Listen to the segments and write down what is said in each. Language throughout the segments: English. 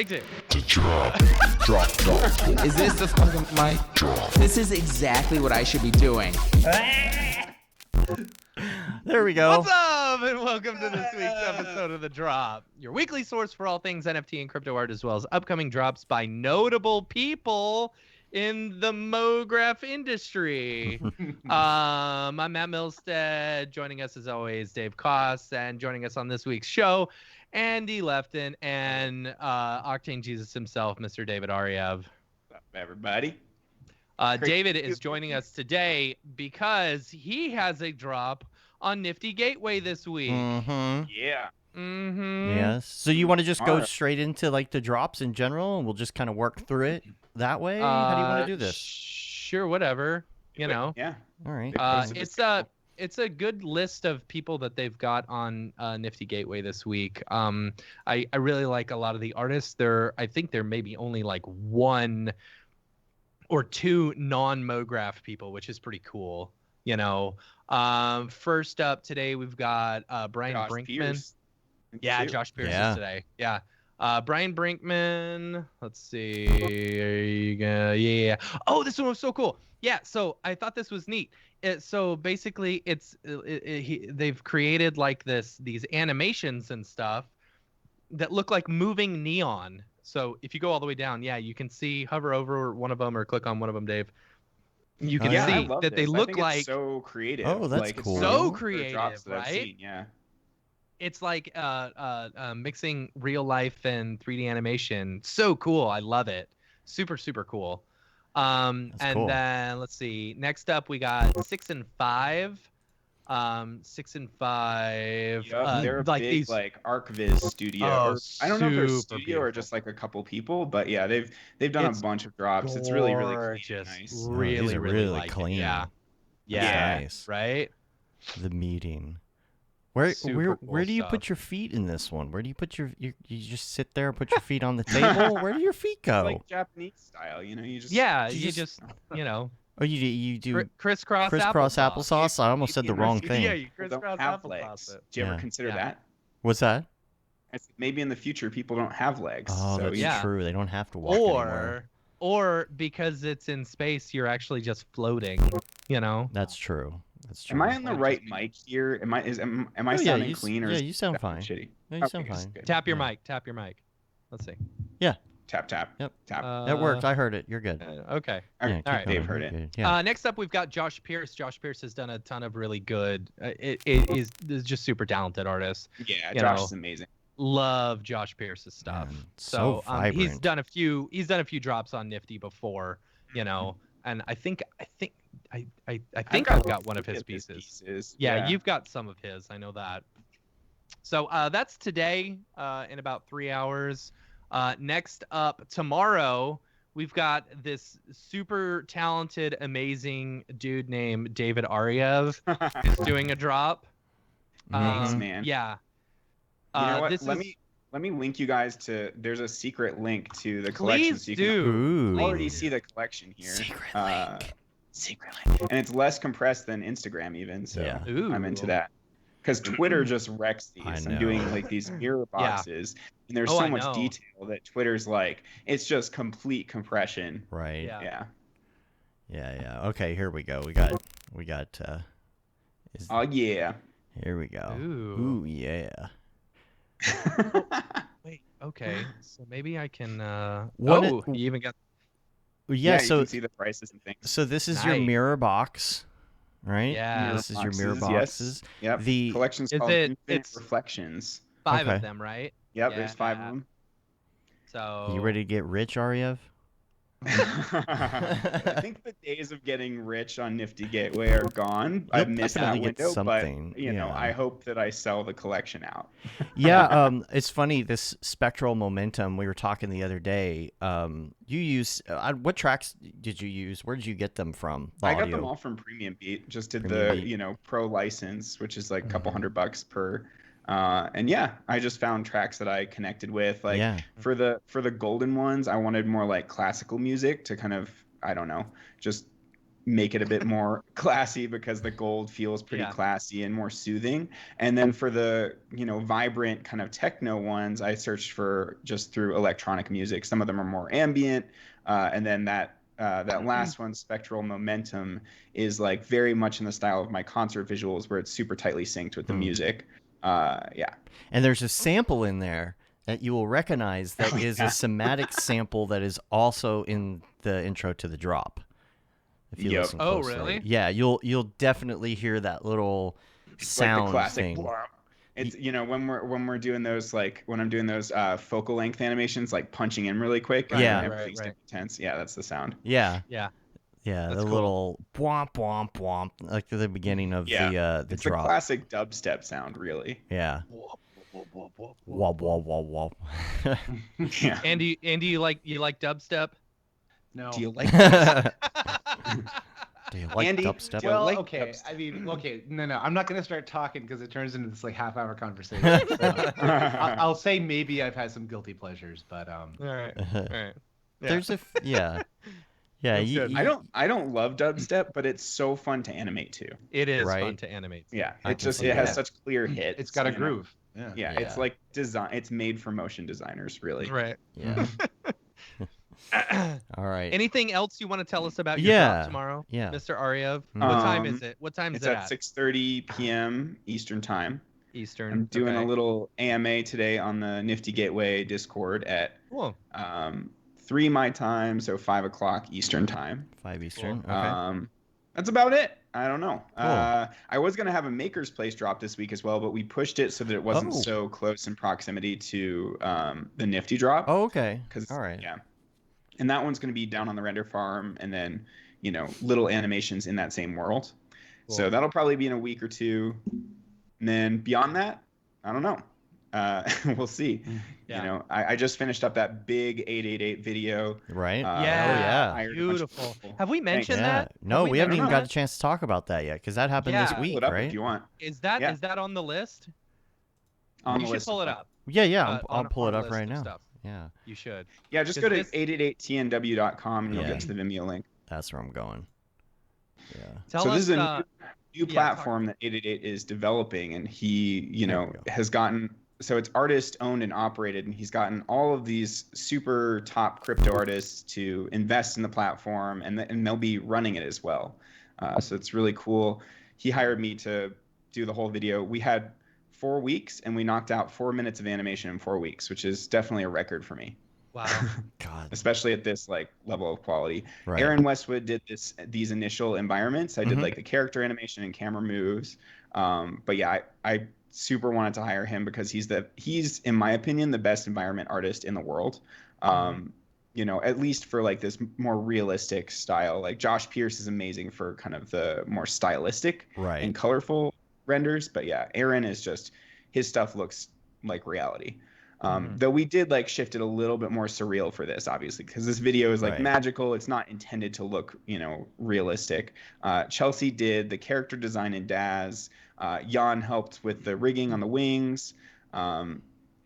It. Drop. Is this the fucking mic? This is exactly what I should be doing. There we go. What's up, and welcome to this week's episode of The Drop, your weekly source for all things NFT and crypto art, as well as upcoming drops by notable people in the Mograph industry. I'm Matt Milstead. Joining us, as always, Dave Koss, and joining us on this week's show, Andy Lefton, and Octane Jesus himself, Mr. David Ariew. What's up, everybody? David is joining us today because he has a drop on Nifty Gateway this week. Mm-hmm. Yeah. Mm-hmm. Yes. So you want to just go Alright. straight into like the drops in general, and we'll just kind of work through it that way? How do you want to do this? Sure, whatever. You know, Yeah. All right. it's a good list of people that they've got on Nifty Gateway this week. I really like a lot of the artists. I think there may be only like one or two non-Mograph people, which is pretty cool. You know, first up today we've got Brian Josh Brinkman. Pierce. Yeah, Too. Josh Pierce Yeah. is today. Yeah. Brian Brinkman. Let's see. There you go. Yeah. Oh, this one was so cool. Yeah. So I thought this was neat. So basically, they've created like these animations and stuff that look like moving neon. So if you go all the way down, yeah, you can see, hover over one of them or click on one of them, Dave. You can Yeah, I see love that they this. I look think like it's so creative. Oh, that's like, it's cool. So one of the creative, drops that I've right? seen, yeah. it's like mixing real life and 3D animation. So cool. I love it. Super, super cool. And cool. then let's see. Next up, we got 6 and 5. 6 and 5. Yep, they're a like big these. like ArcViz studio. Oh, Or, I don't know if they're a super studio or beautiful. just like a couple people, but yeah, they've done It's a bunch of drops. It's really clean and gorgeous. nice. Oh, Really, these are really really like it. clean. Yeah. That's Yeah. nice. Right. The meeting. Where Super cool where do you stuff. put your feet in this one? Where do you put you just sit there and put your feet on the table? Where do your feet go? Like Japanese style, you know, you just Yeah. you You just- just, you know, Oh, you do crisscross applesauce? I almost said the Maybe wrong in the thing. Yeah, you people crisscross don't have applesauce legs. it. Do you Yeah. ever consider Yeah. that? What's that? I said maybe in the future people don't have legs. Oh, so that's yeah. true. They don't have to walk anymore. Or because it's in space, you're actually just floating. You know. That's true. That's true. Am I on the Like, right just- mic here? Am I Oh, yeah, sounding you clean or yeah, is you sound that fine. shitty? Yeah, you Okay, sound this is fine. good. Tap your Yeah. mic. Tap your mic. Let's see. Tap tap. Yep. Tap. That worked. I heard it. You're good. Okay. Okay, keep all right. going. Dave heard You're it. good. Yeah. Next up, we've got Josh Pierce. Josh Pierce has done a ton of really good. It is just super talented artist. Yeah, you Josh know, is amazing. Love Josh Pierce's stuff. Man, so he's vibrant. done a few drops on Nifty before. You know, and I think I've got one of his pieces. Yeah, you've got some of his. I know that. So that's today in about 3 hours. Next up tomorrow, we've got this super talented, amazing dude named David Ariew who's doing a drop. Thanks, man. Yeah. You know what? This Let me link you guys to. There's a secret link to the collection. Please so you can do. Ooh. already see the collection here. Secret Secret link. And it's less compressed than Instagram even, so Yeah. Ooh. I'm into that. Because Twitter just wrecks these. I I'm doing know. like these mirror Yeah. boxes, and there's Oh, so I much know. detail that Twitter's like, it's just complete compression. Right. Yeah. Yeah. Yeah. Okay, here we go. We got Oh yeah. here we go. Ooh. Ooh, yeah. Wait. Okay. So maybe I can. What Oh, it- you even got. Yeah, you so can see the prices and things. so this is your Nice. mirror box, right? Yeah. This is your mirror Yes. boxes. Yep. The Collection's Is called it- Infinite it's- Reflections. 5 Okay. of them, right? Yep, there's 5 of Yeah. them. So. You ready to get rich, Ariev? I think the days of getting rich on Nifty Gateway are gone. I've You'll missed that definitely get window, something, but you know, yeah. I hope that I sell the collection out. Yeah, it's funny, this spectral momentum we were talking the other day. You use what tracks did you use? Where did you get them from? The I got audio? them all from Premium Beat. Just did Premium the Beat. pro license, which is like a couple Mhm. $100 per. And yeah, I just found tracks that I connected with. Like Yeah. for the golden ones, I wanted more like classical music to kind of, I don't know, just make it a bit more classy because the gold feels pretty classy and more soothing. And then for the, you know, vibrant kind of techno ones, I searched for just through electronic music. Some of them are more ambient. And then that last one, Spectral Momentum, is like very much in the style of my concert visuals where it's super tightly synced with the music. Yeah. And there's a sample in there that you will recognize that is a somatic sample that is also in the intro to the drop. If you listen closely. Really? Yeah, you'll definitely hear that little sound like the classic thing. It's, you know, when we're doing those, like when I'm doing those focal length animations, like punching in really quick. Yeah. Everything's intense. Yeah, that's the sound. Yeah. Yeah. Yeah, That's the cool. little womp womp womp, like the beginning of the It's drop. a classic dubstep sound, really. Yeah. Wop wop wop wop. Yeah. Andy, you like dubstep? No. Do you like Do you like Andy, dubstep? Well, like okay. dubstep? I mean, okay. No. I'm not gonna start talking because it turns into this like half-hour conversation. So, I'll say maybe I've had some guilty pleasures, but All right. All right. Yeah. There's yeah. good. I don't love dubstep, but it's so fun to animate too. It is Right? fun to animate. Yeah, I it can just see it has that. such clear hits. it's got a you know? groove. Yeah. Yeah, it's Yeah. like design. It's made for motion designers, really. Right. Yeah. All right. Anything else you want to tell us about your Yeah. drop tomorrow, Yeah. Mr. Ariew? Mhm. What time is it? What time is It's it at 6:30 p.m. Eastern time. Eastern. I'm doing Okay. a little AMA today on the Nifty Gateway Discord at Cool. 3 my time, so 5 o'clock Eastern time. 5 Eastern. Cool. Okay. That's about it. I don't know. Cool. I was gonna have a Maker's Place drop this week as well, but we pushed it so that it wasn't Oh. so close in proximity to the Nifty drop. Oh, okay. 'Cause, All right. Yeah. And that one's gonna be down on the render farm, and then, you know, little animations in that same world. Cool. So that'll probably be in a week or two. And then beyond that, I don't know. We'll see. Yeah. You know, I just finished up that big 888 video. Right. Yeah. Oh, yeah. hired a bunch of Beautiful. people. Have we mentioned Yeah. that? No, Have we haven't even mentioned got a chance to talk about that yet because that happened Yeah. this Pull week, it up right? if you want. Is that Yeah. is that on the list? On You the should list pull of it stuff. up. Yeah, yeah. On I'll pull it a up list right of now. stuff. Yeah, You should. Yeah, just Is go to this- 888tnw.com and you'll Yeah. get to the Vimeo link. that's where I'm going. Yeah. Tell So us. this is a uh, new talk- platform that 888 is developing, and he, you There know, we go. has gotten, so it's artist owned and operated, and he's gotten all of these super top crypto artists to invest in the platform, and they'll be running it as well. So it's really cool. He hired me to do the whole video. We had 4 weeks, and we knocked out 4 minutes of animation in 4 weeks, which is definitely a record for me, Wow. God. especially at this like level of quality. Right. Aaron Westwood did these initial environments. I did Mhm. like the character animation and camera moves. But yeah, I super wanted to hire him because he's in my opinion the best environment artist in the world. You know, at least for like this more realistic style. Like Josh Pierce is amazing for kind of the more stylistic Right. and colorful renders. But yeah, Aaron is just, his stuff looks like reality. Though we did like shift it a little bit more surreal for this, obviously, because this video is like Right. magical. It's not intended to look, you know, realistic. Chelsea did the character design in Daz. Jan helped with the rigging on the wings.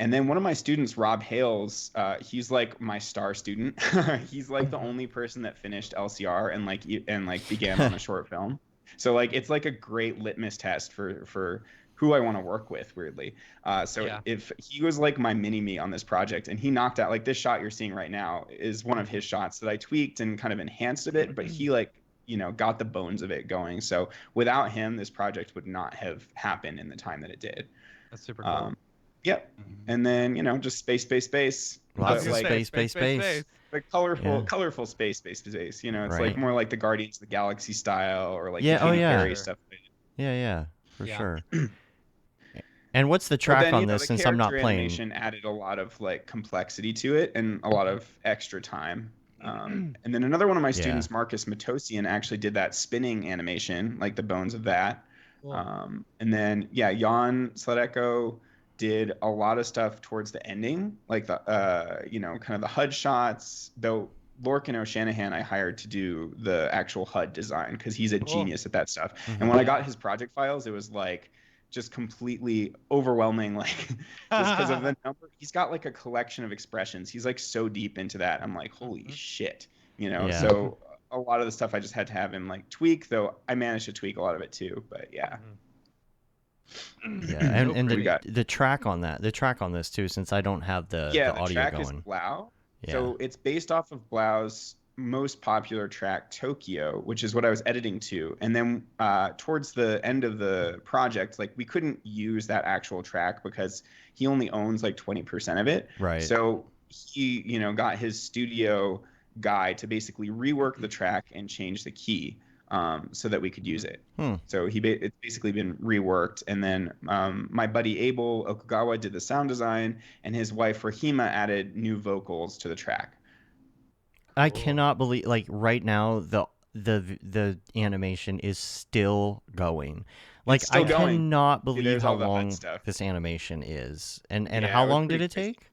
And then one of my students, Rob Hales, he's like my star student. He's like the only person that finished LCR and began on a short film. So like it's like a great litmus test for who I want to work with, weirdly. Yeah. If he was like my mini-me on this project, and he knocked out, like this shot you're seeing right now is one of his shots that I tweaked and kind of enhanced a bit, but he like, you know, got the bones of it going. So without him, this project would not have happened in the time that it did. That's super cool. Yep. And then, you know, just space. Lots But, of like, space. the colorful, Yeah. colorful space. You know, it's Right. like more like the Guardians of the Galaxy style, or like Yeah, the oh, Katy yeah. Perry stuff. Yeah, for Yeah. sure. And what's the But track then, on you know, this? the Since I'm not character playing. animation added a lot of like complexity to it and a lot of extra time. And then another one of my students, Marcus Matosian, actually did that spinning animation, like the bones of that. Cool. And then Jan Sledecko did a lot of stuff towards the ending, like the you know, kind of the HUD shots. Though Lorcan O'Shanahan I hired to do the actual HUD design because he's a genius at that stuff. And when I got his project files, it was like just completely overwhelming, like just because of the number. He's got like a collection of expressions. He's like so deep into that. I'm like, holy shit, you know. Yeah. So a lot of the stuff I just had to have him like tweak, though I managed to tweak a lot of it too. But yeah. Yeah, and the track on this too, since I don't have the audio track going. Is Blau. Yeah. So it's based off of Blau's most popular track, Tokyo, which is what I was editing to. And then towards the end of the project, like we couldn't use that actual track because he only owns like 20% of it. Right. So he, got his studio guy to basically rework the track and change the key. So that we could use it. So it's basically been reworked. And then my buddy Abel Okugawa did the sound design, and his wife Rahima added new vocals to the track. I cannot believe, like right now, the animation is still going. Like It's still going. cannot believe there's how all the hot long stuff. this animation is. And Yeah, how it was long did pretty it take?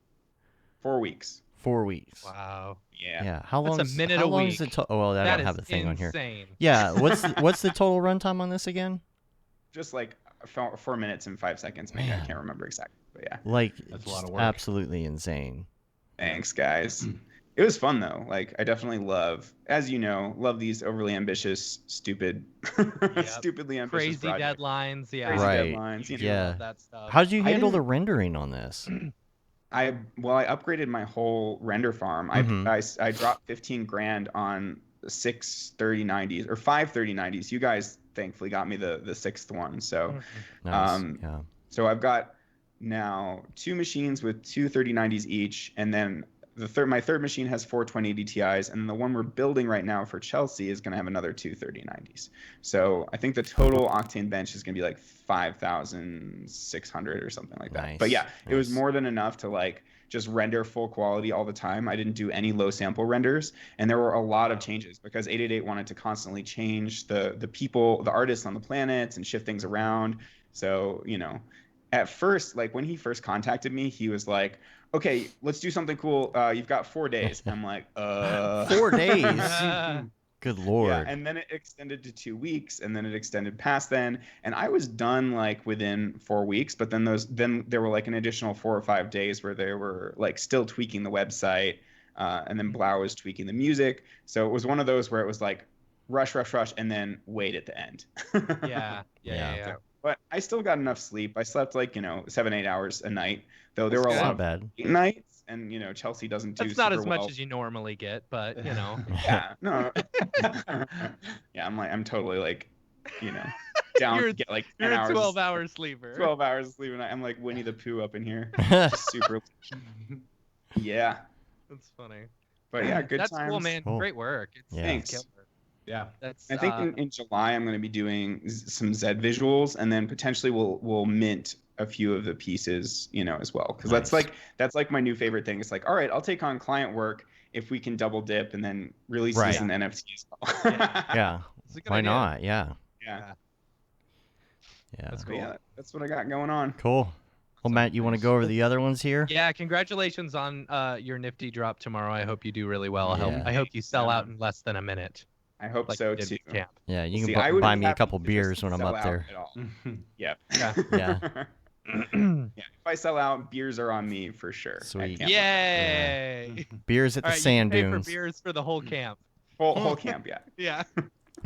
4 weeks. 4 weeks. Wow. Yeah. Yeah. How long? That's a minute how a long week. is it? Oh, well, I That don't have is the thing on here. insane. Yeah. What's the total runtime on this again? Just like 4 minutes and 5 seconds. Maybe. I can't remember exactly, but yeah. Like, That's a lot of work. absolutely insane. Thanks, guys. It was fun though. Like I definitely love these overly ambitious, stupidly ambitious Crazy projects. deadlines. Yeah. Crazy Right. deadlines. Yeah. Love that stuff. How did you handle the didn't- rendering on this? I upgraded my whole render farm. I dropped 15 grand on 6 3090s or 5 3090s. You guys thankfully got me the sixth one. So Nice. Yeah. so I've got now 2 machines with 2 3090s each, and then my third machine has 4 2080 Ti's, and the one we're building right now for Chelsea is going to have another 2 3090s. So I think the total Octane bench is going to be like 5,600 or something like that. Nice, But yeah, it was nice. more than enough to like just render full quality all the time. I didn't do any low sample renders, and there were a lot of changes because 888 wanted to constantly change the people, the artists on the planets, and shift things around. So at first, like when he first contacted me, he was like, okay, let's do something cool. You've got 4 days. I'm like, 4 days. Good Lord. Yeah, and then it extended to 2 weeks, and then it extended past then, and I was done like within 4 weeks. But then there were like an additional 4 or 5 days where they were like still tweaking the website, and then Blau was tweaking the music. So it was one of those where it was like rush, and then wait at the end. Yeah. So, but I still got enough sleep. I slept like 7-8 hours a night, though there were a That's lot Not of bad. nights, and Chelsea doesn't do That's not super as much well. as you normally get, but Yeah, no. Yeah, I'm totally like, down You're- to get like 10 you're a hours. 12-hour sleeper. 12 hours of sleep, and I'm like Winnie the Pooh up in here. Just super. Yeah, That's funny. but yeah, good That's times. cool, man. Cool. Great work. It's Yeah. Thanks. killer. Yeah. That's I think in July I'm going to be doing some Zed visuals, and then potentially we'll mint a few of the pieces, as well, because Nice. that's like my new favorite thing. It's like, all right, I'll take on client work if we can double dip and then release Right. these in NFT as well. Yeah. it's a good Why idea. not? Yeah. Yeah. Yeah. That's But cool. yeah, that's what I got going on. Cool. Well, Matt, you want to go over the other ones here? Yeah, congratulations on your Nifty drop tomorrow. I hope you do really well. Yeah. I hope you sell out in less than a minute. I hope Like so you did too. with Camp. Yeah, you See, can I would buy be me a happy couple to beers just when I'm sell up out there. at all. Yeah. Yeah. Yeah. Yeah. If I sell out, beers are on me for sure. I Sweet. can't- Yay! Beers at All the right, you sand can pay dunes. for beers for the whole camp. Whole camp, yeah. Yeah.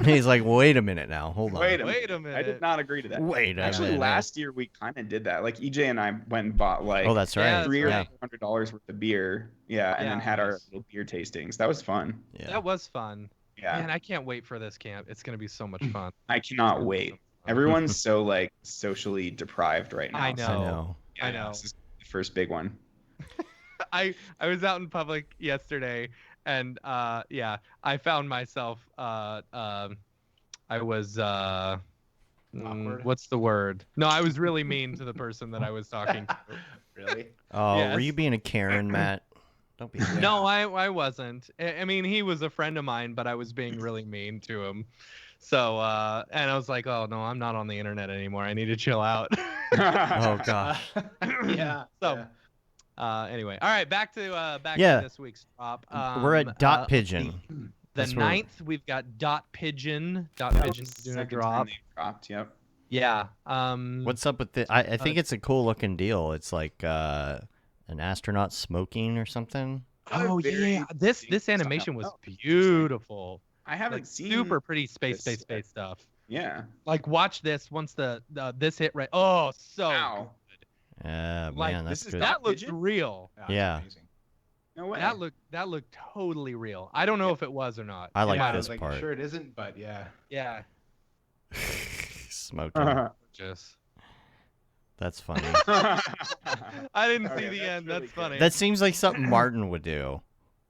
He's like, wait a minute now. Hold on. Wait Wait a minute. I did not agree to that. Wait a Actually, minute. last year we kind of did that. Like EJ and I went and bought like Oh, that's Yeah, right. $300 or Yeah. $400 worth of beer. Yeah, and then Yeah, had our nice. little beer tastings. That was fun. Yeah. That was fun. Yeah, Man, I can't wait for this camp. It's gonna be so much fun. I cannot wait. Everyone's so like socially deprived right now. I I know. know. I know. This is the first big one. I was out in public yesterday, and I found myself I was Awkward? what's the word? No, I was really mean to the person that I was talking to. Really? Oh, Yes. were you being a Karen, Matt? Don't be. No, I wasn't. I mean, he was a friend of mine, but I was being really mean to him. So, and I was like, oh no, I'm not on the internet anymore. I need to chill out. Oh gosh. Yeah. So, anyway, all right, back to Yeah. this week's drop. We're at Dot Pigeon. The That's where- 9th, we've got Dot Pigeon. Dot That Pigeon's was the doing a second drop. time they dropped. Yep. Yeah. What's up with the? I think it's a cool looking deal. It's like an astronaut smoking or something. Oh Very yeah, this interesting. animation was Oh, interesting. beautiful. I haven't Like, seen super pretty space this yet. stuff. Yeah. Like, watch this once the this hit right. Oh, so Wow. good. Like, Like, that's this is good. that looked Pigeon? real. That's Yeah. amazing. No way. That looked totally real. I don't know if it was or not. I like I this was like, part. sure it isn't, but yeah. Yeah, Smoking. just. That's funny. I didn't see Okay, the that's end. really That's good. funny. That seems like something Martin would do,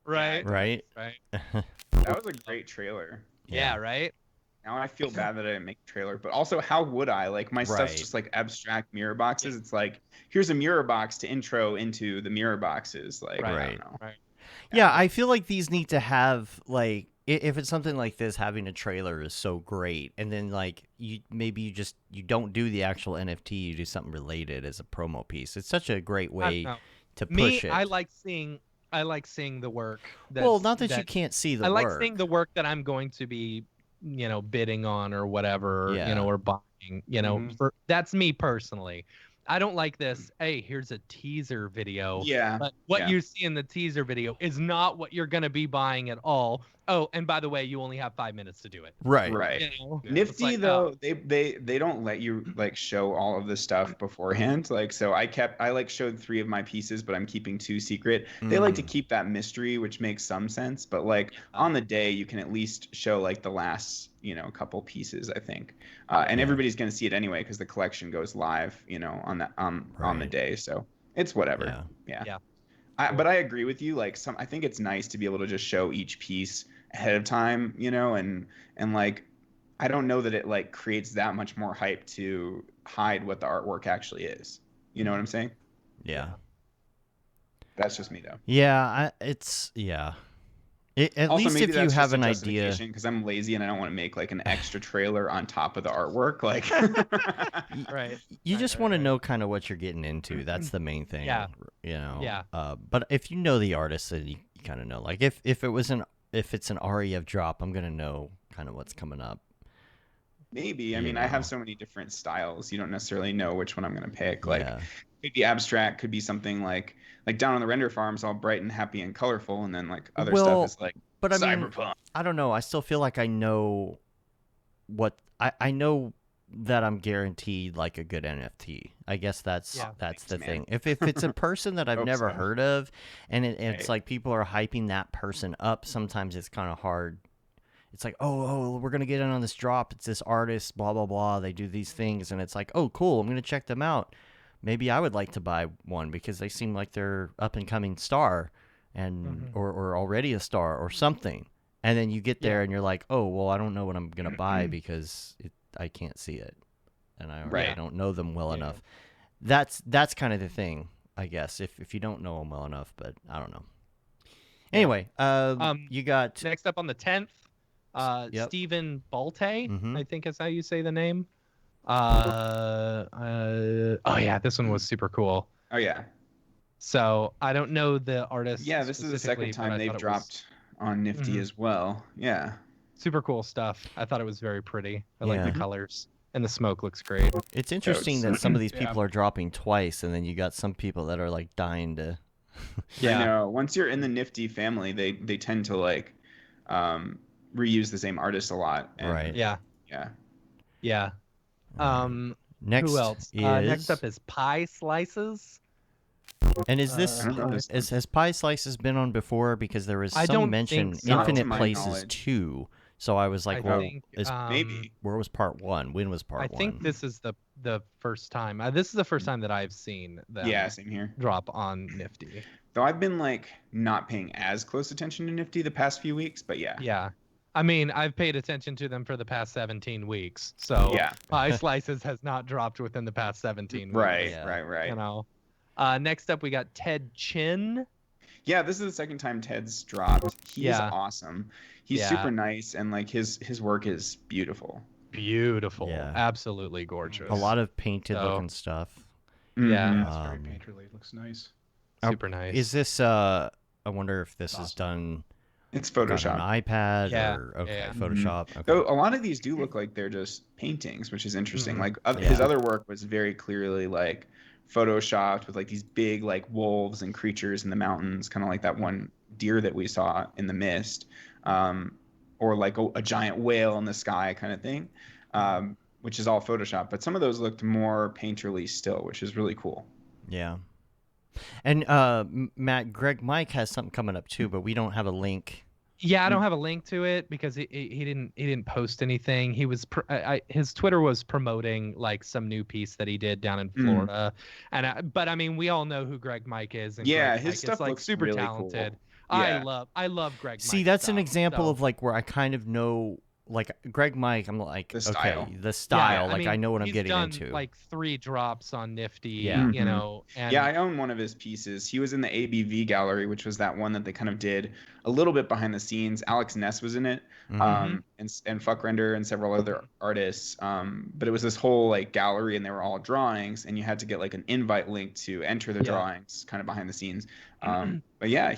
right. right? Right. That was a great trailer. Yeah. Right. Now I feel bad that I didn't make a trailer, but also how would I? Like my stuff's Right. just like abstract mirror boxes. It's like here's a mirror box to intro into the mirror boxes. Like I Right. don't know. Right. Yeah, I feel like these need to have like if it's something like this, having a trailer is so great, and then like you don't do the actual NFT, you do something related as a promo piece. It's such a great way No. to push Me, it. I like seeing the work. well, not that you can't see the I like work. seeing the work that I'm going to be, bidding on or whatever, Yeah. or buying, Mhm. that's me personally. I don't like this. Hey, here's a teaser video. Yeah. But what yeah. you see in the teaser video is not what you're going to be buying at all. Oh, and by the way, you only have 5 minutes to do it. Right. Right. You know? Yeah. It's Nifty like, though, they don't let you like show all of the stuff beforehand. Like so I like showed 3 of my pieces, but I'm keeping 2 secret. They like to keep that mystery, which makes some sense, but like on the day you can at least show like the last, couple pieces, I think. And everybody's going to see it anyway because the collection goes live, on the Right. day. So it's whatever. Yeah. But I agree with you. Like I think it's nice to be able to just show each piece ahead of time, and like I don't know that it like creates that much more hype to hide what the artwork actually is. You know what I'm saying? Yeah. That's just me though. Yeah. At Also, least maybe if you that's have just a an idea. justification because I'm lazy and I don't want to make like an extra trailer on top of the artwork. Like, Right. You Right, just right, want to right. know kind of what you're getting into. That's the main thing. Yeah. Yeah. Yeah. But if you know the artist, then you kind of know. Like if it's an Ariew drop, I'm gonna know kind of what's coming up. maybe. I mean, I have so many different styles. You don't necessarily know which one I'm going to pick. Like, Yeah. could be abstract, could be something like down on the render farms, all bright and happy and colorful, and then like other Well, stuff is like But I mean, cyberpunk. I don't know. I still feel like I know what I know that I'm guaranteed like a good NFT. I guess that's Yeah. the Thanks, man. thing. If it's a person that I've Hope never so. heard of, and it's Right. like people are hyping that person up, sometimes it's kind of hard. It's like, oh, we're gonna get in on this drop. It's this artist, blah blah blah. They do these things, and it's like, oh, cool. I'm gonna check them out. Maybe I would like to buy one because they seem like they're up and coming star, and or already a star or something. And then you get there and you're like, oh, well, I don't know what I'm gonna buy because I can't see it, and I Right. don't know them well enough. That's kind of the thing, I guess. If you don't know them well enough, but I don't know. Anyway, you got Next up on the 10th, Yep. Stephen Balte, Mhm. I think is how you say the name. Oh yeah, this one was super cool. Oh yeah, So I don't know the artist. yeah. This is the specifically, second but I time they've thought it was dropped on Nifty Mhm. as well. Yeah. super cool stuff. I thought it was very pretty. I like Yeah. the colors and the smoke looks great. It's interesting Totes. that some of these Yeah. people are dropping twice, and then you got some people that are like dying to. I know. Once you're in the Nifty family, they tend to like reuse the same artist a lot. And, Right. Yeah, Yeah. yeah. Next, Who else? Is, Next up is Pie Slices. and is this I don't know this has Pie Slices been on before? Because there was I some don't mention think so. Not to Infinite my Places knowledge. 2. So I was like, well, think, Maybe. where was part 1? When was part I 1? think this is the first time. This is the first time that I've seen them Yeah. Same here. drop on Nifty. Though I've been like not paying as close attention to Nifty the past few weeks, but yeah. Yeah. I mean, I've paid attention to them for the past 17 weeks. So Yeah. Pie Slices has not dropped within the past 17 weeks. Right. Yeah. Right. You know. Next up we got Ted Chin. Yeah, this is the second time Ted's dropped. He's Yeah. awesome. He's Yeah. super nice, and like his work is beautiful. Beautiful. Yeah. Absolutely gorgeous. a lot of painted So- looking stuff. Yeah. Mhm. That's very Um, painterly. Looks nice. Super nice. Is this? I wonder if this is Awesome. done It's on Photoshop. an iPad Yeah, or okay, yeah. Photoshop. Okay. Though a lot of these do look like they're just paintings, which is interesting. Mhm. Like his Yeah. other work was very clearly like photoshopped with like these big like wolves and creatures in the mountains, kind of like that one deer that we saw in the mist. or like a giant whale in the sky kind of thing, which is all Photoshop. But some of those looked more painterly still, which is really cool. Yeah. And Matt, Greg Mike has something coming up too, but we don't have a link. Yeah, I don't have a link to it because he didn't post anything. He was his Twitter was promoting like some new piece that he did down in Florida, but I mean we all know who Greg Mike is. And Yeah, Greg his Mike stuff is like looks super really talented. Cool. Yeah. I love Greg Mike. See, that's an stuff, example so. of like where I kind of know like Greg Mike. I'm like, The style. okay, the style. Yeah, like mean, I know what I'm getting done, into. Like 3 drops on Nifty. Yeah. You know. And, yeah, I own one of his pieces. He was in the ABV gallery, which was that one that they kind of did a little bit behind the scenes. Alex Ness was in it, and Fuckrender and several other artists. But it was this whole like gallery, and they were all drawings, and you had to get like an invite link to enter the drawings, kind of behind the scenes. But yeah,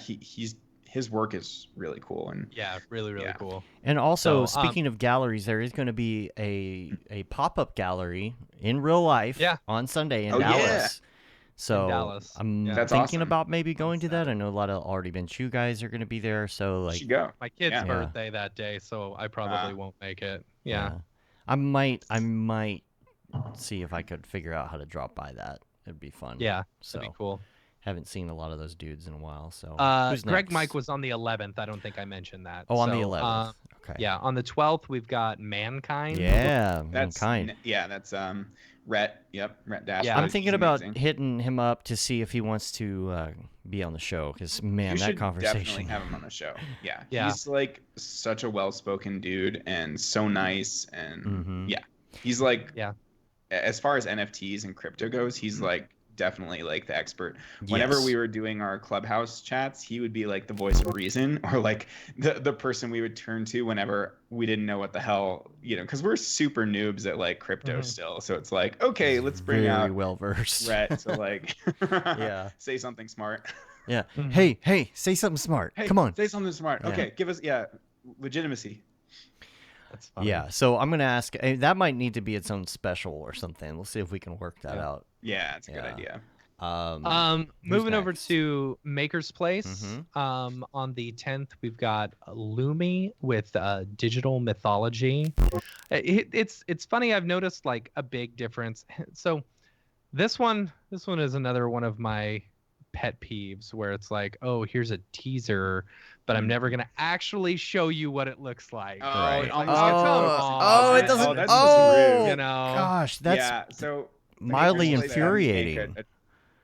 his work is really cool, and really cool. And also, So, speaking of galleries, there is going to be a pop-up gallery in real life on Sunday in Dallas. Yeah. So In Dallas. I'm That's thinking awesome. about maybe going to that. I know a lot of already bench you guys are going to be there. So you like, should go. My kid's Yeah. birthday that day, so I probably won't make it. Yeah. I might see if I could figure out how to drop by that. It'd be fun. Yeah. So That'd be cool. haven't seen a lot of those dudes in a while. So who's Greg next? Mike was on the 11th. I don't think I mentioned that. Oh, on the So, 11th. Okay. Yeah, on the 12th we've got Mankind. Yeah, That's Mankind. that's Rhett. Yep, Rhett Dash. Yeah. I'm thinking about hitting him up to see if he wants to be on the show because man, You that should conversation. definitely have him on the show. Yeah, Yeah. he's like such a well-spoken dude and so nice, and he's like as far as NFTs and crypto goes, he's like definitely like the expert. Whenever we were doing our Clubhouse chats, he would be like the voice of reason, or like the person we would turn to whenever we didn't know what the hell, because we're super noobs at like crypto still. So it's like, okay, let's bring very out well versed. Rhett to like say something smart. Yeah. Hey, say something smart. Hey, Come on. say something smart. Yeah. Okay, give us legitimacy. That's funny. Yeah. So I'm gonna ask. That might need to be its own special or something. We'll see if we can work that out. Yeah, it's a good idea. Moving over next? to Maker's Place. Mhm. On the 10th, we've got Lumi with Digital Mythology. It's funny. I've noticed like a big difference. So this one is another one of my pet peeves where it's like, oh, here's a teaser, but I'm never gonna actually show you what it looks like. Oh, Right. it almost gets come so- on. it doesn't. that's just rude. You know. Gosh, that's yeah, so mildly Maker's Place had me make infuriating.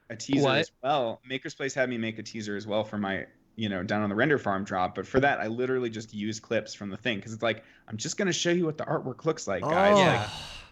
A teaser What? as well. Maker's Place had me make a teaser as well for my, down on the render farm drop. But for that, I literally just use clips from the thing because it's like I'm just gonna show you what the artwork looks like, guys. Oh. Like,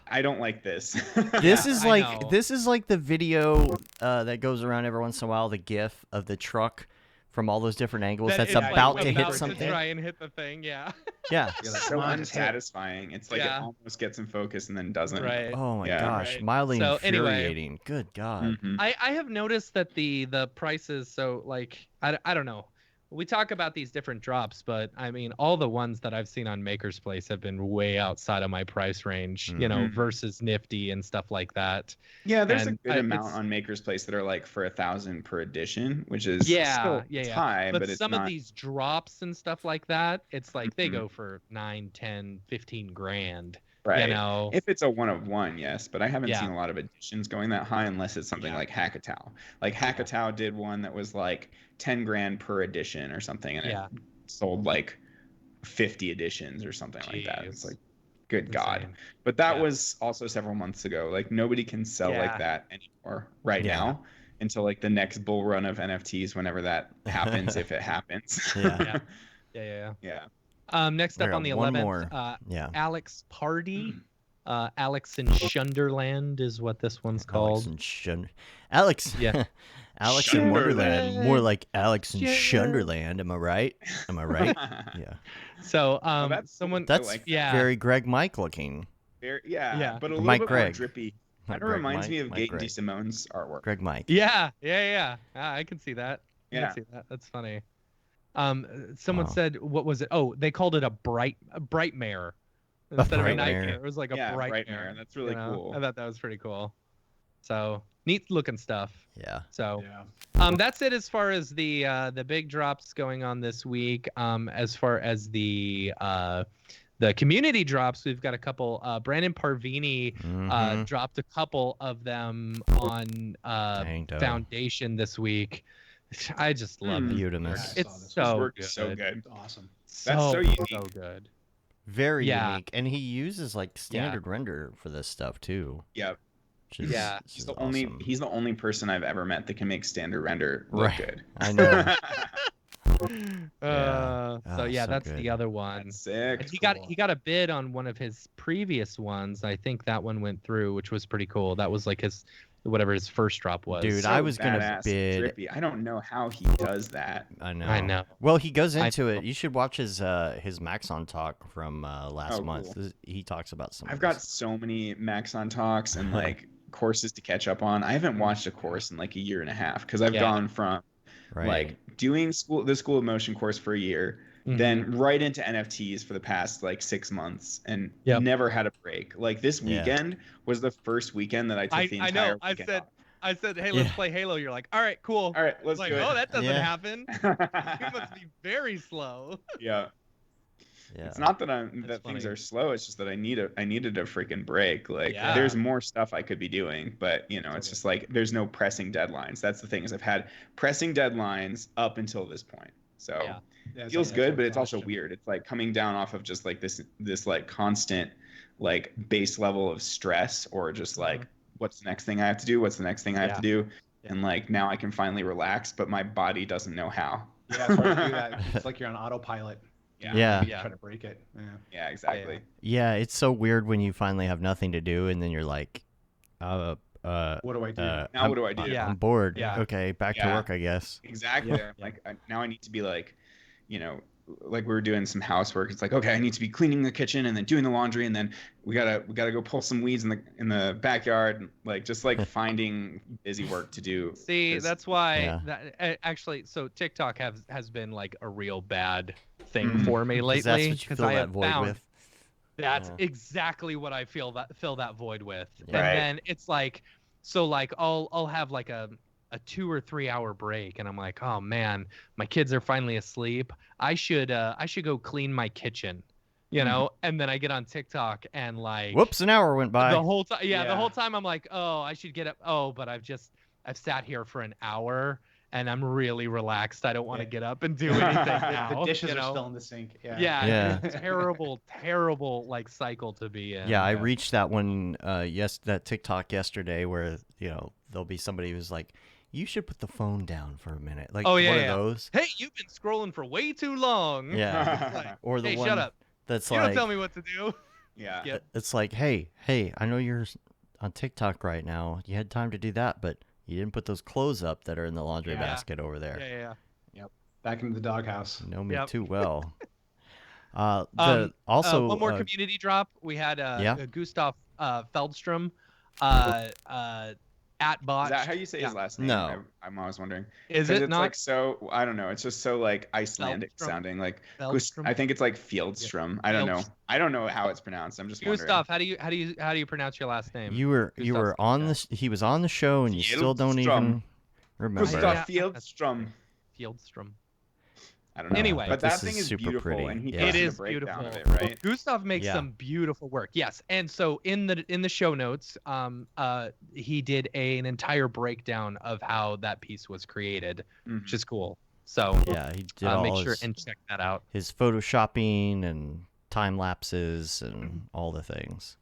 I don't like this. This is I like know. this is like the video that goes around every once in a while, the GIF of the truck from all those different angles That that's it's, like, about to hit about something. try and hit the thing, yeah. Yeah. It's so Come on, unsatisfying. It's like Yeah. it almost gets in focus and then doesn't. Right. Oh my Yeah. gosh, Right. mildly So, anyway. infuriating. Good God. Mhm. I have noticed that the prices, so like I don't know, we talk about these different drops, but I mean all the ones that I've seen on Maker's Place have been way outside of my price range, Mhm. versus Nifty and stuff like that. Yeah, there's And a good amount it's- on Maker's Place that are like for 1,000 per edition, which is Yeah, still yeah, it's yeah. high, But but it's some not. of these drops and stuff like that, it's like they Mhm. go for 9, 10, 15 grand. Right. If If it's a one of one, yes, but I haven't Yeah. seen a lot of editions going that high unless it's something like Hackatow. Like Hackatow did one that was like 10 grand per edition or something, and Yeah. it sold like 50 editions or something like that. It's Jeez. like, good God. Insane. But that Yeah. was also several months ago. Like nobody can sell Yeah. like that anymore right Yeah. now until like the next bull run of NFTs, whenever that happens, if it happens. Yeah. Yeah. Yeah. Next up Here, on the one 11th, more. Yeah. Alex Party. Alex in Shunderland is what this one's called. Alex. Yeah. Alex in Wonderland. Shunderland. More like Alex in Yeah. Shunderland. Am I right? Am I right? Yeah. So that's- someone That's like that. yeah. very Greg Mike looking. Yeah. But a little Mike bit Greg. more drippy. Not Kind of Greg reminds Mike, me of Mike Gaten Greg. DeSimone's artwork. Greg Mike. Yeah. I can see that. I Yeah. can see that. That's funny. Someone Wow. said, what was it? Oh, they called it a bright mare instead of a bright nightmare. mare. It was like a Yeah, bright bright mare. mare. That's really cool. I thought that was pretty cool. So neat looking stuff. Yeah. So Yeah. that's it as far as the big drops going on this week. As far as the community drops, we've got a couple. Brandon Parvini dropped a couple of them on Foundation this week. I just love it. Beautimous. It's so good. So good. It's awesome. That's so unique. So good. Very unique, and he uses like standard render for this stuff too. Yeah. He's the only person I've ever met that can make standard render look good. I know. So that's good. The other one. That's sick. He got a bid on one of his previous ones. I think that one went through, which was pretty cool. That was like his first drop was. Dude, I was gonna bid. Trippy. I don't know how he does that. I know. Well, he goes into it. You should watch his Maxon talk from last month. Cool. He talks about some. I've got so many Maxon talks and like courses to catch up on. I haven't watched a course in like a year and a half because I've gone from like doing the School of Motion course for a year, then right into NFTs for the past like 6 months and never had a break. Like this weekend was the first weekend that I took the entire weekend off. I said, hey, let's play Halo. You're like, all right, cool. All right, let's do it. Oh, that doesn't happen. You must be very slow. Yeah. It's not that things are slow. It's just that I needed a freaking break. Like there's more stuff I could be doing, but it's just like there's no pressing deadlines. That's the thing is I've had pressing deadlines up until this point. So it feels good, but it's also weird. It's like coming down off of just like this like constant like base level of stress or just like what's the next thing I have to do? What's the next thing I have to do? And like now I can finally relax, but my body doesn't know how. Yeah, it's hard to do that. It's like you're on autopilot. Yeah. Try to break it. Yeah, exactly. Yeah, it's so weird when you finally have nothing to do and then you're like, what do I do? Now what do I do? I'm bored. Okay, back to work, I guess. Exactly. Like now I need to be like, like we were doing some housework. It's like, okay, I need to be cleaning the kitchen and then doing the laundry and then we gotta go pull some weeds in the backyard. Like just like finding busy work to do. See, that's why actually, so TikTok has been like a real bad thing for me lately because I have found that's exactly what I fill that void with. And then it's like, so like I'll have like a 2 or 3 hour break and I'm like, oh man, my kids are finally asleep. I should go clean my kitchen, and then I get on TikTok and like, whoops, an hour went by. The whole time, the whole time I'm like, oh, I should get up. Oh, but I've sat here for an hour and I'm really relaxed. I don't want to get up and do anything now. The dishes are still in the sink. Yeah. It's a terrible like cycle to be in. Yeah, I reached that one that TikTok yesterday where there'll be somebody who's like, you should put the phone down for a minute. Like, of those. Hey, you've been scrolling for way too long. Yeah. Like, or the one shut up. That's you like, don't tell me what to do. Yeah. It's like, hey, I know you're on TikTok right now. You had time to do that, but you didn't put those clothes up that are in the laundry basket over there. Yeah. Yep. Back into the doghouse. You know me too well. One Also, more community drop. We had Gustav Feldstrom at Botch. Is that how you say his last name? No. I'm always wondering. Is it it's not? like so, I don't know. It's just so like Icelandic sounding. Like I think it's like Fieldstrom. I don't know. I don't know how it's pronounced. I'm just wondering. Gustav, how do you pronounce your last name? You were on the he was on the show and you still don't even remember. Gustav Fieldstrom. I don't know. Anyway, but that thing is beautiful, pretty. And he it does is the breakdown beautiful. of it, right? Gustav makes some beautiful work. Yes, and so in the show notes, he did an entire breakdown of how that piece was created, which is cool. So he did all make sure and check that out. His photoshopping and time lapses and all the things.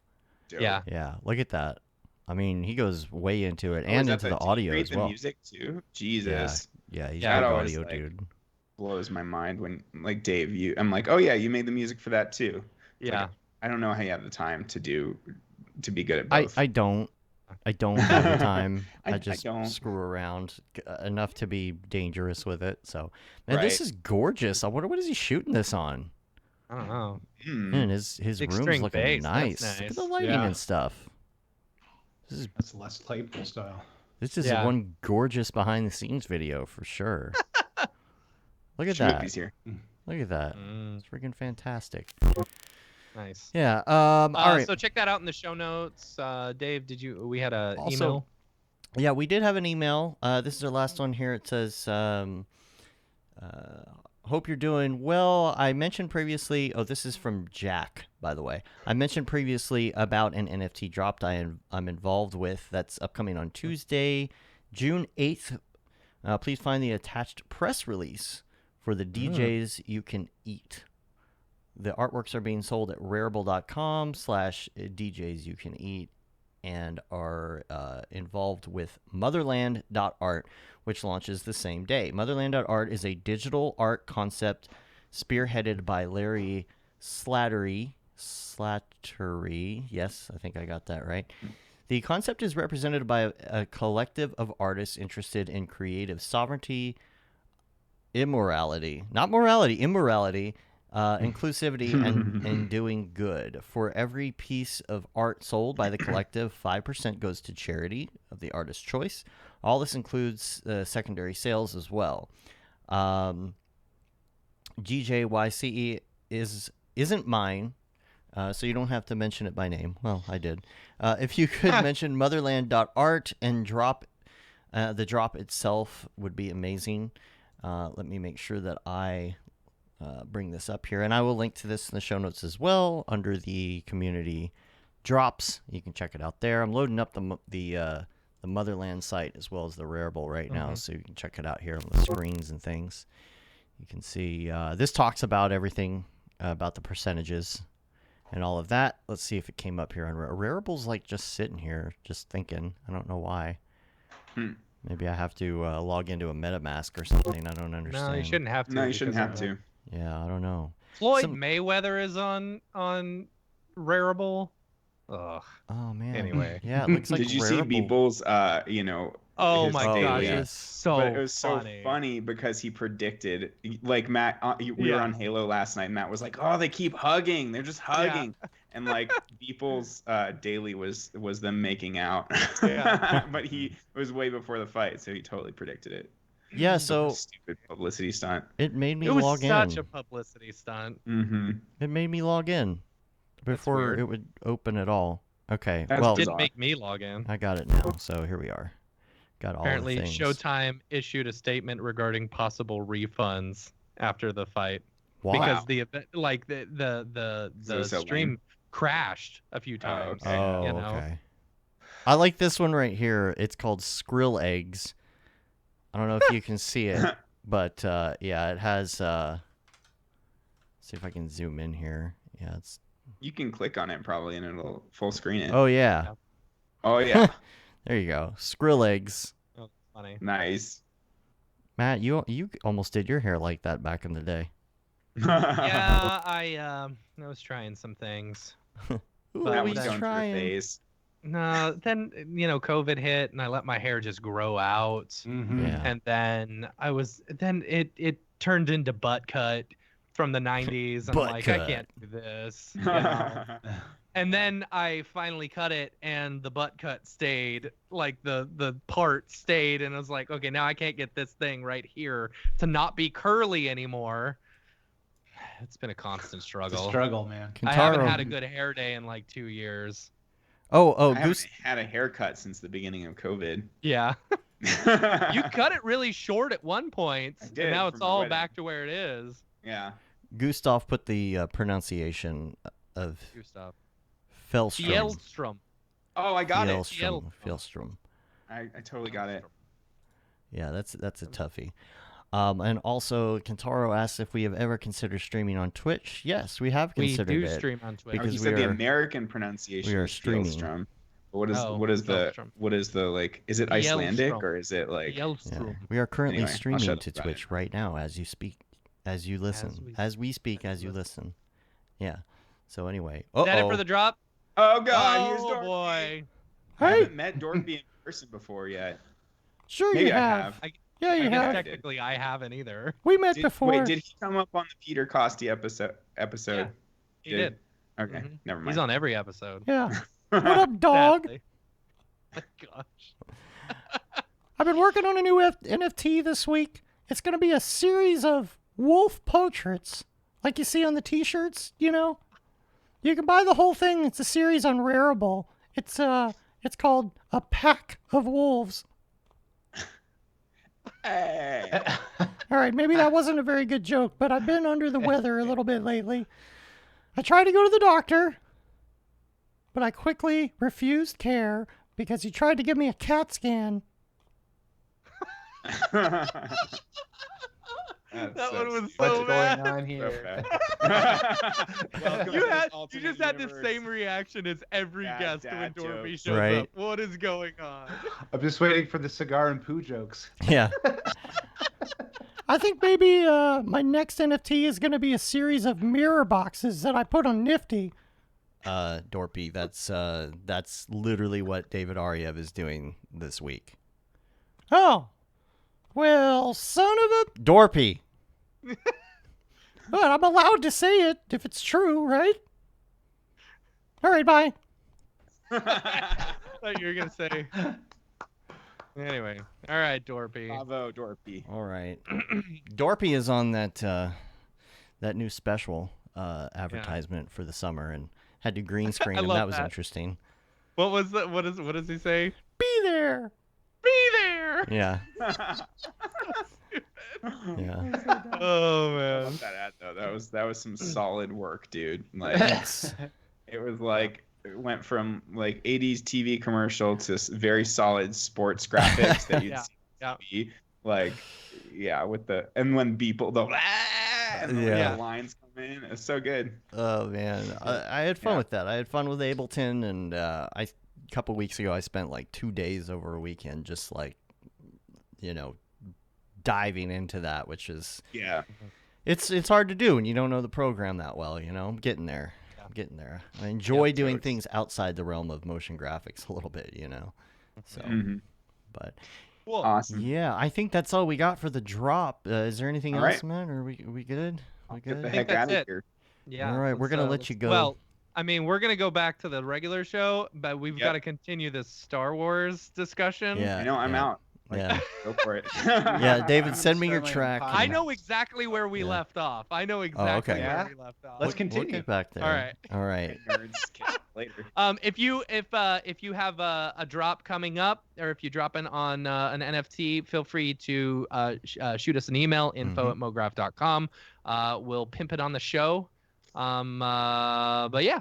Dope. Yeah. Look at that. I mean, he goes way into it and into the audio as well. The music too. Jesus. Yeah, he's a good audio dude. Blows my mind when like Dave, I'm like, oh yeah, you made the music for that too. Yeah. Like, I don't know how you have the time to be good at both. I don't have the time. I just don't. screw around enough to be dangerous with it. So, man, this is gorgeous. I wonder what is he shooting this on? I don't know. Man, his room's looking nice. Look at the lighting and stuff. That's less Claypool style. This is one gorgeous behind the scenes video for sure. Look at that. Here. Look at that. It's freaking fantastic. Nice. Yeah. All right. So check that out in the show notes. Dave, we had an email? Yeah, we did have an email. This is our last one here. It says, hope you're doing well. I mentioned previously, this is from Jack, by the way. I mentioned previously about an NFT drop I'm involved with that's upcoming on Tuesday, June 8th. Please find the attached press release for the DJs you can eat. The artworks are being sold at rarible.com/DJs you can eat and are involved with motherland.art, which launches the same day. Motherland.art is a digital art concept spearheaded by Larry Slattery. Yes, I think I got that right. The concept is represented by a collective of artists interested in creative sovereignty, immorality, inclusivity, and doing good. For every piece of art sold by the collective, 5% goes to charity of the artist's choice. All this includes secondary sales as well. GJYCE isn't mine, so you don't have to mention it by name. Well, I did. If you could mention motherland.art and the drop itself would be amazing. Let me make sure that I bring this up here, and I will link to this in the show notes as well under the Community Drops. You can check it out there. I'm loading up the Motherland site as well as the Rarible right now, so you can check it out here on the screens and things. You can see this talks about everything about the percentages and all of that. Let's see if it came up here on Rarible's like just sitting here, just thinking. I don't know why. Maybe I have to log into a MetaMask or something. I don't understand. No, you shouldn't have to. No, you shouldn't have to. Yeah, I don't know. Floyd Mayweather is on Rarible. Ugh. Oh man. Anyway. Yeah, it looks like Did you see Beeple's Oh his my daily? gosh, yes. it's so But it was funny. so funny because he predicted, like Matt, we were on Halo last night, and Matt was like, "Oh, they keep hugging. They're just hugging," and like Beeple's daily was them making out. Yeah. But it was way before the fight, so he totally predicted it. Yeah, so Stupid publicity stunt. it made me It was log in. such a publicity stunt. Mm-hmm. It made me log in before weird. it would open at all. Okay, That's well, It bizarre. didn't make me log in. I got it now. So here we are. Got all Apparently, the things. Showtime issued a statement regarding possible refunds after the fight Why? because the event, like the So stream lame. crashed a few times. okay. Oh, you know? okay. I like this one right here. It's called Skrill Eggs. I don't know if you can see it, but yeah, it has. See if I can zoom in here. Yeah, it's. You can click on it probably, and it'll full screen it. Oh yeah. Oh yeah, There you go. Skrill Eggs. Oh, funny. nice. Matt, you almost did your hair like that back in the day. Yeah, I was trying some things. Ooh, But That we was going through a trying. phase. No, then COVID hit and I let my hair just grow out. Mm-hmm. Yeah. And then it turned into butt cut from the 90s. I'm Butt like, cut. I can't do this. You know? And then I finally cut it and the butt cut stayed, like the part stayed, and I was like, okay, now I can't get this thing right here to not be curly anymore. It's been a constant It's struggle. a struggle, man. I haven't Kentaro- had a good hair day in like 2 years. Oh, I haven't Goose. had a haircut since the beginning of COVID. Yeah. You cut it really short at one point, I did, and now for it's my all wedding. back to where it is. Yeah. Gustav put the pronunciation of Gustav. Fellstrom. Fjellstrom. Oh, I got it. Fjellstrom. Fjellstrom. I totally got it. Yeah, that's a toughie. And also, Kentaro asks if we have ever considered streaming on Twitch. Yes, we have We considered do it. stream on Twitch. Oh, Because you we said the are- American pronunciation. we are is streaming. Fjellstrom. But Oh, what is Fjellstrom. the like? Is it Icelandic Fjellstrom. or is it like? Yeah. Fjellstrom. We are currently Anyway, I'll streaming shut to up about Twitch it. right now as you speak, as you listen, as we speak, as you listen. Yeah. So anyway. Is that it for the drop? Oh God, here's Oh Dorpy. boy. I haven't met Dorpy in person before yet. Sure Maybe you I have. have. Yeah, I you guess have. technically I haven't either. We met before. Wait, did he come up on the Peter Costi episode? Yeah, he did. Okay, Mhm. never mind. He's on every episode. Yeah. What up, dog? Sadly. My gosh. I've been working on a new NFT this week. It's going to be a series of wolf portraits, like you see on the T-shirts. You know, you can buy the whole thing. It's a series on Rarible. It's It's called A Pack of Wolves. Hey. All right, maybe that wasn't a very good joke, but I've been under the weather a little bit lately. I tried to go to the doctor, but I quickly refused care because he tried to give me a CAT scan. That one was What's so going bad. on here? You just had the same reaction as every guest when dad Dorpy jokes. shows Right. up. What is going on? I'm just waiting for the cigar and poo jokes. Yeah. I think maybe my next NFT is going to be a series of mirror boxes that I put on Nifty. Dorpy, that's literally what David Ariew is doing this week. Oh. Well, son of a... Dorpy. But I'm allowed to say it if it's true, right? All right, bye. Thought you were gonna say. Anyway, all right, Dorpy. Bravo, Dorpy. All right. Dorpy is on that new special advertisement for the summer and had to green screen I him. love That was that. interesting. What was that? What does he say? Be there. Be there. Yeah. Yeah. Oh I man. love that ad though. That was some solid work, dude. Like Yes. it was like it went from like 80s TV commercial to very solid sports graphics that you'd Yeah, see yeah. on TV. Like yeah, with the and when people the and the Yeah. lines come in, it's so good. Oh man, I had fun Yeah. with that. I had fun with Ableton, and a couple weeks ago I spent like 2 days over a weekend just like, diving into that, which is Yeah. it's hard to do when you don't know the program that well. I'm getting there. Yeah. I'm getting there. I enjoy doing totes. things outside the realm of motion graphics a little bit. So, Mhm. but Cool. Awesome. yeah, I think that's all we got for the drop. Is there anything All else, right. man? Are we good? We Get the good? think heck that's out of it. here. Yeah. All right, we're let's, gonna let let's- you go. Well, I mean, we're gonna go back to the regular show, but we've Yep. got to continue this Star Wars discussion. Yeah. I know I'm yeah. out. Like, Yeah. Go for it. Yeah, David, send me your Start my track. podcast. I know exactly where we Yeah. left off. I know exactly okay. where Yeah? we left off. Let's We'll continue. get back there. All right. All right. Nerds catch you later. If you have a drop coming up, or if you drop in on an NFT, feel free to shoot us an email, info@mograph.com. We'll pimp it on the show. But yeah,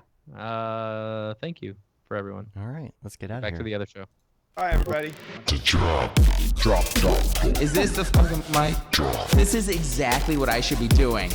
thank you for everyone. All right. Let's get out Back of to here. the other show. Bye everybody. Is this the fucking mic? This is exactly what I should be doing.